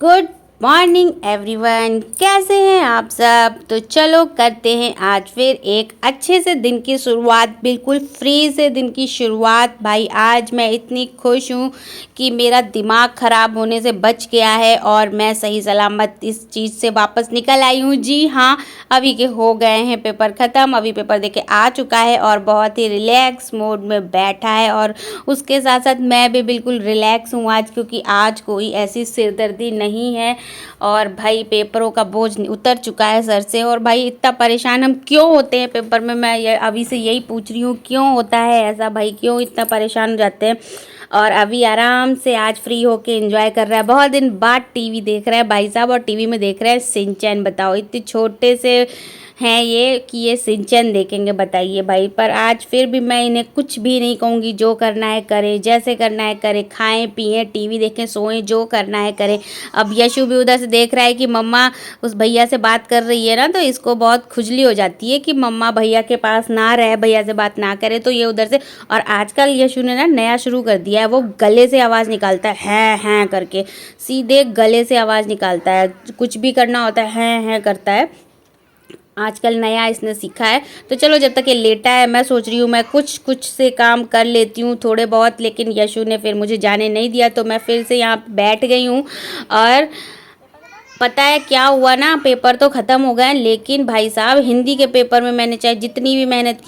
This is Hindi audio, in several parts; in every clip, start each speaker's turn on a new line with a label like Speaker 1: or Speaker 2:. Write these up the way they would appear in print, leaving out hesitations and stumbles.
Speaker 1: गुड मॉर्निंग एवरीवन, कैसे हैं आप सब। तो चलो करते हैं आज फिर एक अच्छे से दिन की शुरुआत, बिल्कुल फ्री से दिन की शुरुआत। भाई आज मैं इतनी खुश हूँ कि मेरा दिमाग ख़राब होने से बच गया है और मैं सही सलामत इस चीज़ से वापस निकल आई हूँ। जी हाँ, अभी के हो गए हैं पेपर ख़त्म, अभी पेपर देके आ चुका है और बहुत ही रिलैक्स मोड में बैठा है। और उसके साथ साथ मैं भी बिल्कुल रिलैक्स हूँ आज, क्योंकि आज कोई ऐसी सिरदर्दी नहीं है और भाई पेपरों का बोझ उतर चुका है सर से। और भाई इतना परेशान हम क्यों होते हैं पेपर में, मैं अभी से यही पूछ रही हूँ, क्यों होता है ऐसा भाई, क्यों इतना परेशान हो जाते हैं। और अभी आराम से आज फ्री होके एंजॉय कर रहा है, बहुत दिन बाद टीवी देख रहा है भाई साहब, और टीवी में देख रहा है सिंचैन। बताओ इतने छोटे से हैं ये कि ये सिंचैन देखेंगे, बताइए भाई। पर आज फिर भी मैं इन्हें कुछ भी नहीं कहूँगी, जो करना है करें, जैसे करना है करें, खाएं पिएं टीवी देखें सोएं, जो करना है करें। अब यशु भी उधर से देख रहा है कि मम्मा उस भैया से बात कर रही है ना, तो इसको बहुत खुजली हो जाती है कि मम्मा भैया के पास ना रहे, भैया से बात ना करे, तो ये उधर से। और आजकल यशु ने ना नया शुरू कर दिया है, वो गले से आवाज़ निकालता है हैं करके, सीधे गले से आवाज़ निकालता है, कुछ भी करना होता है हैं करता है। आजकल नया इसने सीखा है। तो चलो जब तक ये लेटा है, मैं सोच रही हूँ मैं कुछ से काम कर लेती हूँ थोड़े बहुत, लेकिन यशु ने फिर मुझे जाने नहीं दिया, तो मैं फिर से यहाँ बैठ गई हूँ। और पता है क्या हुआ ना, पेपर तो ख़त्म हो गए, लेकिन भाई साहब हिंदी के पेपर में मैंने चाहे जितनी भी मेहनत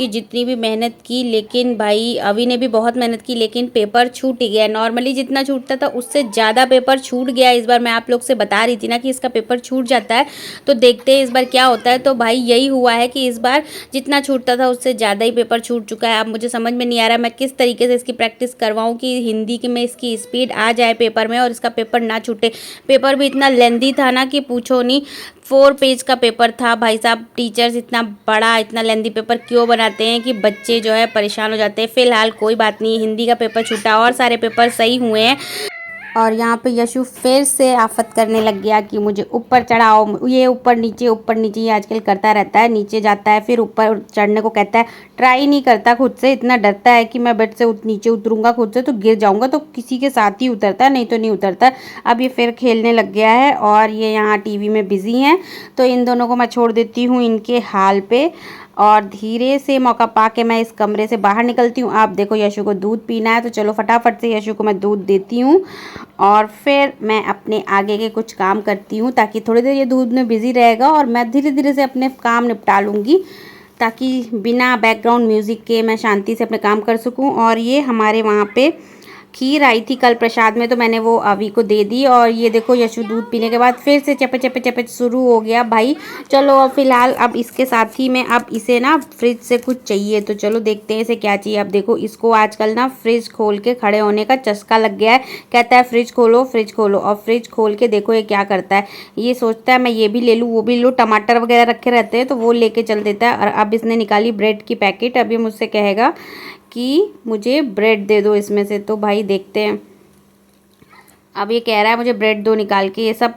Speaker 1: की, लेकिन भाई अभी ने भी बहुत मेहनत की, लेकिन पेपर छूट ही गया। नॉर्मली जितना छूटता था उससे ज़्यादा पेपर छूट गया इस बार। मैं आप लोग से बता रही थी ना कि इसका पेपर छूट जाता है, तो देखते हैं इस बार क्या होता है। तो भाई यही हुआ है कि इस बार जितना छूटता था उससे ज़्यादा ही पेपर छूट चुका है। अब मुझे समझ में नहीं आ रहा मैं किस तरीके से इसकी प्रैक्टिस करवाऊँ कि हिंदी की में इसकी स्पीड आ जाए पेपर में और इसका पेपर ना छूटे। पेपर भी इतना लेंदी था ना कि पूछो नहीं, 4 पेज का पेपर था भाई साहब। टीचर्स इतना बड़ा इतना लेंदी पेपर क्यों बनाते हैं कि बच्चे जो है परेशान हो जाते हैं। फिलहाल कोई बात नहीं, हिंदी का पेपर छूटा और सारे पेपर सही हुए हैं। और यहाँ पे यशु फिर से आफत करने लग गया कि मुझे ऊपर चढ़ाओ, ये ऊपर नीचे ये आजकल करता रहता है। नीचे जाता है फिर ऊपर चढ़ने को कहता है, ट्राई नहीं करता खुद से, इतना डरता है कि मैं बेड से नीचे उतरूंगा खुद से तो गिर जाऊंगा, तो किसी के साथ ही उतरता है, नहीं तो नहीं उतरता। अब ये फिर खेलने लग गया है और ये यहाँ टीवी में बिजी हैं, तो इन दोनों को मैं छोड़ देती हूँ इनके हाल पे और धीरे से मौका पा के मैं इस कमरे से बाहर निकलती हूँ। आप देखो यशु को दूध पीना है, तो चलो फटाफट से यशु को मैं दूध देती हूँ और फिर मैं अपने आगे के कुछ काम करती हूँ, ताकि थोड़ी देर ये दूध में बिज़ी रहेगा और मैं धीरे धीरे से अपने काम निपटा लूँगी, ताकि बिना बैकग्राउंड म्यूज़िक के मैं शांति से अपने काम कर सकूँ। और ये हमारे वहाँ पे खीर आई थी कल प्रसाद में, तो मैंने वो अभी को दे दी। और ये देखो यशु दूध पीने के बाद फिर से चपे चपे चपे शुरू हो गया भाई। चलो अब फिलहाल अब इसके साथ ही में अब इसे ना फ्रिज से कुछ चाहिए, तो चलो देखते हैं इसे क्या चाहिए। अब देखो इसको आजकल ना फ्रिज खोल के खड़े होने का चस्का लग गया है, कहता है फ्रिज खोलो फ्रिज खोलो। और फ्रिज खोल के देखो ये क्या करता है, ये सोचता है मैं ये भी ले लूँ वो भी लूँ, टमाटर वगैरह रखे रहते हैं तो वो लेके चल देता है। और अब इसने निकाली ब्रेड की पैकेट, अभी मुझसे कहेगा कि मुझे ब्रेड दे दो इसमें से, तो भाई देखते हैं। अब ये कह रहा है मुझे ब्रेड दो निकाल के। ये सब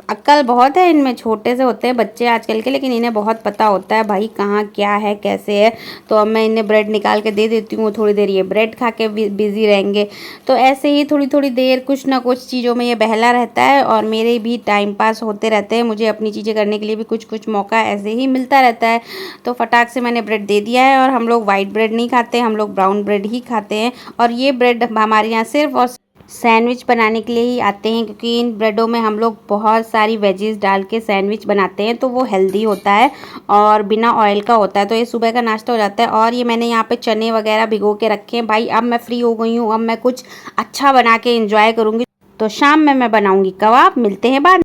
Speaker 1: अक्ल बहुत है इनमें, छोटे से होते हैं बच्चे आजकल के, लेकिन इन्हें बहुत पता होता है भाई कहाँ क्या है कैसे है। तो अब मैं इन्हें ब्रेड निकाल के दे देती हूँ, थोड़ी देर ये ब्रेड खा के बिज़ी रहेंगे। तो ऐसे ही थोड़ी थोड़ी देर कुछ ना कुछ चीज़ों में ये बहला रहता है और मेरे भी टाइम पास होते रहते हैं। मुझे अपनी चीज़ें करने के लिए भी कुछ मौका ऐसे ही मिलता रहता है। तो फटाक से मैंने ब्रेड दे दिया है। और हम लोग वाइट ब्रेड नहीं खाते, हम लोग ब्राउन ब्रेड ही खाते हैं। और ये ब्रेड हमारे यहाँ सिर्फ और सैंडविच बनाने के लिए ही आते हैं, क्योंकि इन ब्रेडों में हम लोग बहुत सारी वेजीज डाल के सैंडविच बनाते हैं, तो वो हेल्दी होता है और बिना ऑयल का होता है। तो ये सुबह का नाश्ता हो जाता है। और ये मैंने यहाँ पे चने वगैरह भिगो के रखे हैं भाई। अब मैं फ्री हो गई हूँ, अब मैं कुछ अच्छा बना के एंजॉय करूँगी। तो शाम में मैं बनाऊँगी कबाब। मिलते हैं बाद।